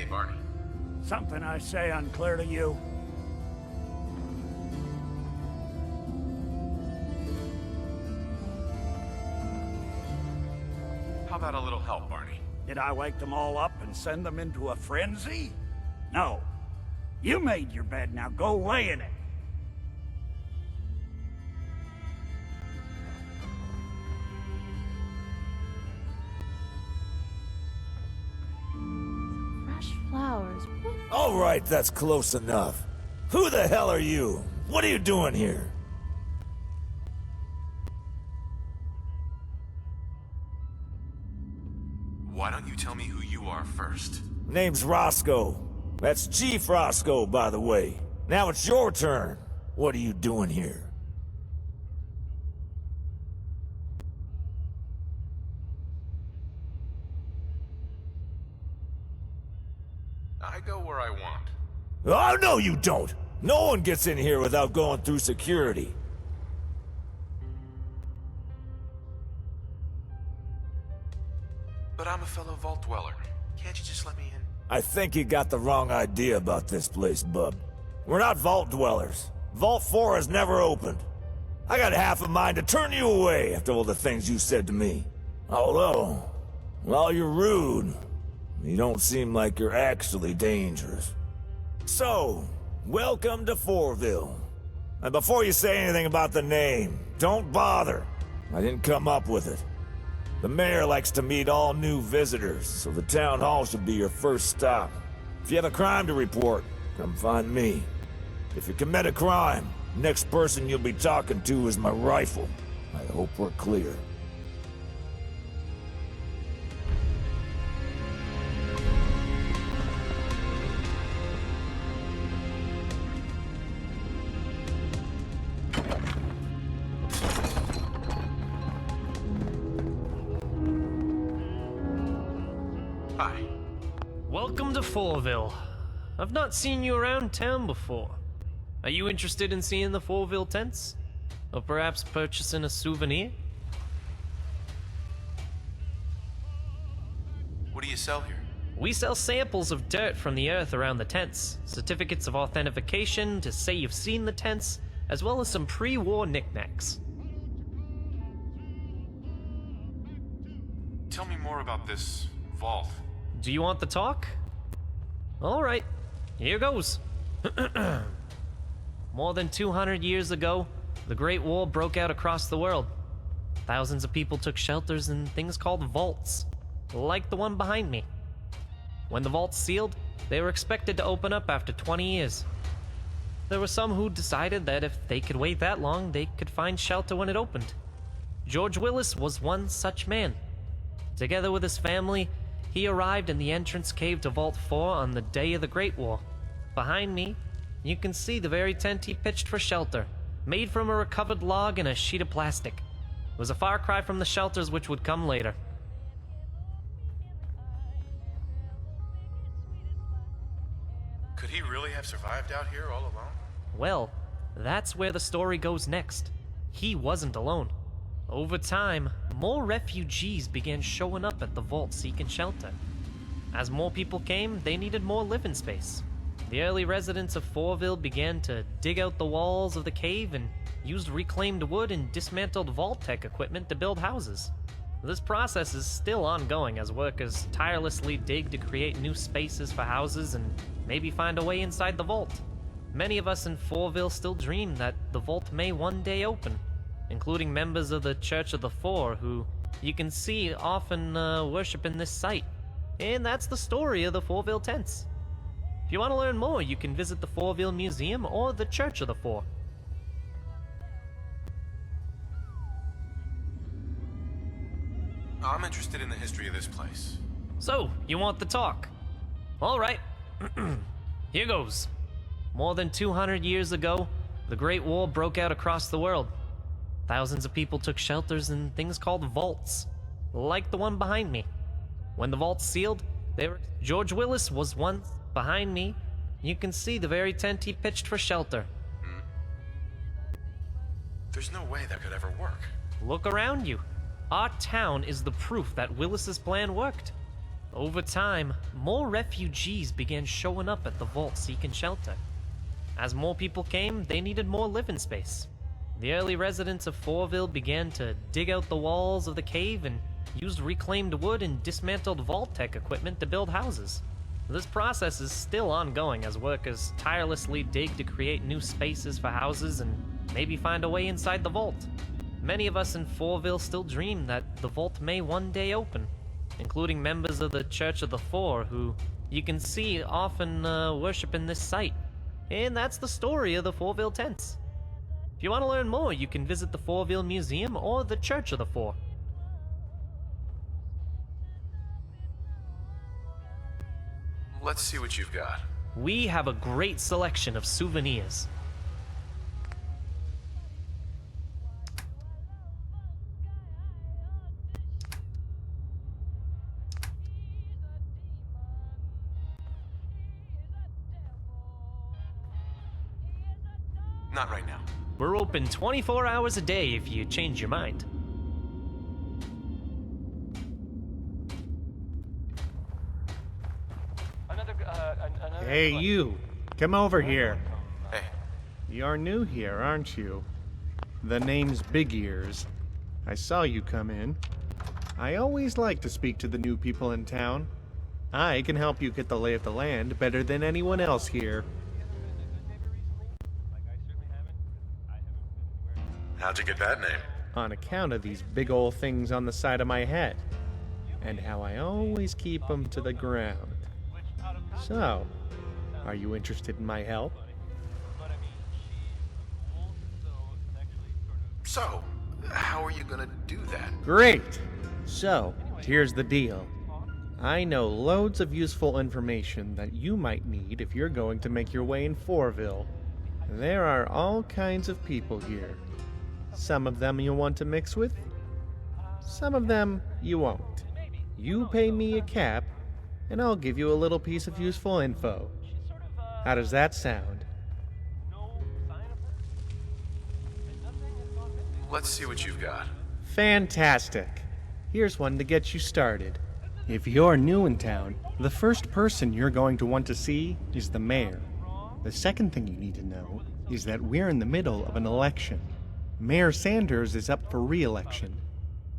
Barney. Something I say unclear to you? How about a little help, Barney? Did I wake them all up and send them into a frenzy? No. You made your bed, now go lay in it. Fresh flowers. All right, that's close enough. Who the hell are you? What are you doing here? Why don't you tell me who you are first? Name's Roscoe. That's Chief Roscoe, by the way. Now it's your turn. What are you doing here? I go where I want. Oh, no you don't! No one gets in here without going through security. But I'm a fellow Vault Dweller. Can't you just let me in? I think you got the wrong idea about this place, bub. We're not Vault Dwellers. Vault 4 has never opened. I got half a mind to turn you away after all the things you said to me. Although, while you're rude, you don't seem like you're actually dangerous. So, welcome to Fourville. And before you say anything about the name, don't bother. I didn't come up with it. The mayor likes to meet all new visitors, so the town hall should be your first stop. If you have a crime to report, come find me. If you commit a crime, next person you'll be talking to is my rifle. I hope we're clear. Hi. Welcome to Fourville. I've not seen you around town before. Are you interested in seeing the Fourville tents? Or perhaps purchasing a souvenir? What do you sell here? We sell samples of dirt from the earth around the tents, certificates of authentication to say you've seen the tents, as well as some pre-war knickknacks. Tell me more about this vault. Do you want the talk? Alright, here goes. More than 200 years ago, the Great War broke out across the world. Thousands of people took shelters in things called vaults, like the one behind me. When the vaults sealed, they were expected to open up after 20 years. There were some who decided that if they could wait that long, they could find shelter when it opened. George Willis was one such man. Together with his family, he arrived in the entrance cave to Vault 4 on the day of the Great War. Behind me, you can see the very tent he pitched for shelter, made from a recovered log and a sheet of plastic. It was a far cry from the shelters which would come later. Could he really have survived out here all alone? Well, that's where the story goes next. He wasn't alone. Over time, more refugees began showing up at the vault seeking shelter. As more people came, they needed more living space. The early residents of Fourville began to dig out the walls of the cave and used reclaimed wood and dismantled vault-tech equipment to build houses. This process is still ongoing as workers tirelessly dig to create new spaces for houses and maybe find a way inside the vault. Many of us in Fourville still dream that the vault may one day open, including members of the Church of the Four, who you can see often worship in this site. And that's the story of the Fourville tents. If you want to learn more, you can visit the Fourville Museum or the Church of the Four. I'm interested in the history of this place. So, you want the talk? Alright, here goes. More than 200 years ago, the Great War broke out across the world. Thousands of people took shelters in things called vaults, like the one behind me. When the vaults sealed, they were... George Willis was once behind me. You can see the very tent he pitched for shelter. There's no way that could ever work. Look around you. Our town is the proof that Willis's plan worked. Over time, more refugees began showing up at the vault seeking shelter. As more people came, they needed more living space. The early residents of Fourville began to dig out the walls of the cave and used reclaimed wood and dismantled vault-tech equipment to build houses. This process is still ongoing as workers tirelessly dig to create new spaces for houses and maybe find a way inside the vault. Many of us in Fourville still dream that the vault may one day open, including members of the Church of the Four, who you can see often worship in this site. And that's the story of the Fourville tents. If you want to learn more, you can visit the Fourville Museum or the Church of the Four. Let's see what you've got. We have a great selection of souvenirs. Not right now. We're open 24 hours a day if you change your mind. Hey, you! Come over here. Hey, You're new here, aren't you? The name's Big Ears. I saw you come in. I always like to speak to the new people in town. I can help you get the lay of the land better than anyone else here. how'd you get that name? On account of these big ol' things on the side of my head. And how I always keep them to the ground. So, are you interested in my help? So, how are you gonna do that? Great! So, here's the deal. I know loads of useful information that you might need if you're going to make your way in Fourville. There are all kinds of people here. Some of them you'll want to mix with. Some of them you won't. You pay me a cap, and I'll give you a little piece of useful info. How does that sound? Let's see what you've got. Fantastic. Here's one to get you started. If you're new in town, the first person you're going to want to see is the mayor. The second thing you need to know is that we're in the middle of an election. Mayor Sanders is up for re-election,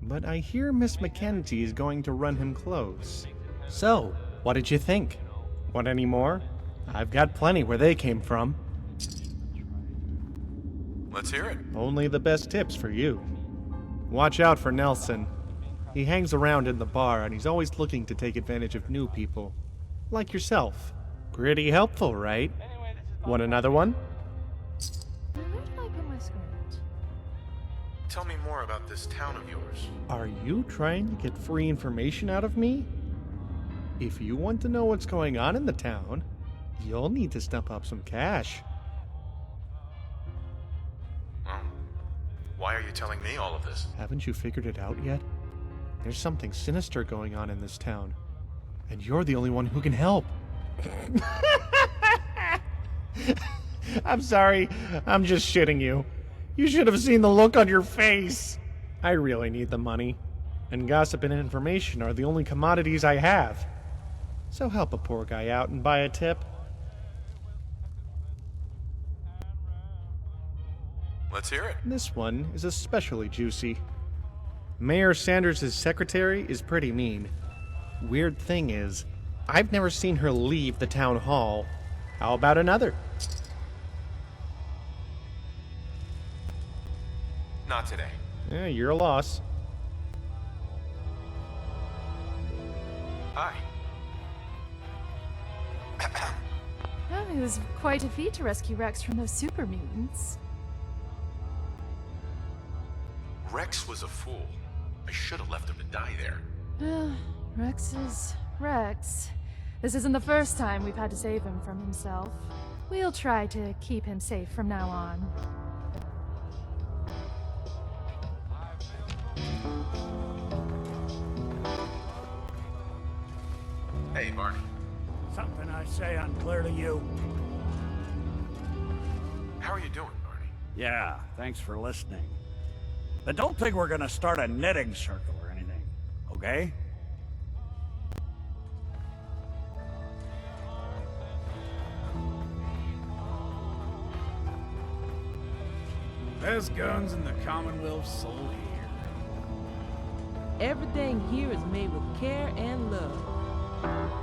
but I hear Miss Mackenzie is going to run him close. So, what did you think? Want any more? I've got plenty where they came from. Let's hear it. Only the best tips for you. Watch out for Nelson. He hangs around in the bar and he's always looking to take advantage of new people. Like yourself. Pretty helpful, right? Want another one? Where did I put my skirt? Tell me more about this town of yours. Are you trying to get free information out of me? If you want to know what's going on in the town, you'll need to stump up some cash. Well, why are you telling me all of this? Haven't you figured it out yet? There's something sinister going on in this town, and you're the only one who can help. I'm sorry, I'm just shitting you. You should have seen the look on your face. I really need the money, and gossip and information are the only commodities I have. So help a poor guy out and buy a tip. Let's hear it. This one is especially juicy. Mayor Sanders' secretary is pretty mean. Weird thing is, I've never seen her leave the town hall. How about another? Not today. Yeah, you're a loss. Hi. Well, it was quite a feat to rescue Rex from those super mutants. Rex was a fool. I should have left him to die there. Well, Rex is Rex. This isn't the first time we've had to save him from himself. We'll try to keep him safe from now on. Hey, Barney. Something I say unclear to you? How are you doing, Barney? Yeah, thanks for listening. But don't think we're gonna start a knitting circle or anything, okay? Best guns in the Commonwealth sold here. Everything here is made with care and love.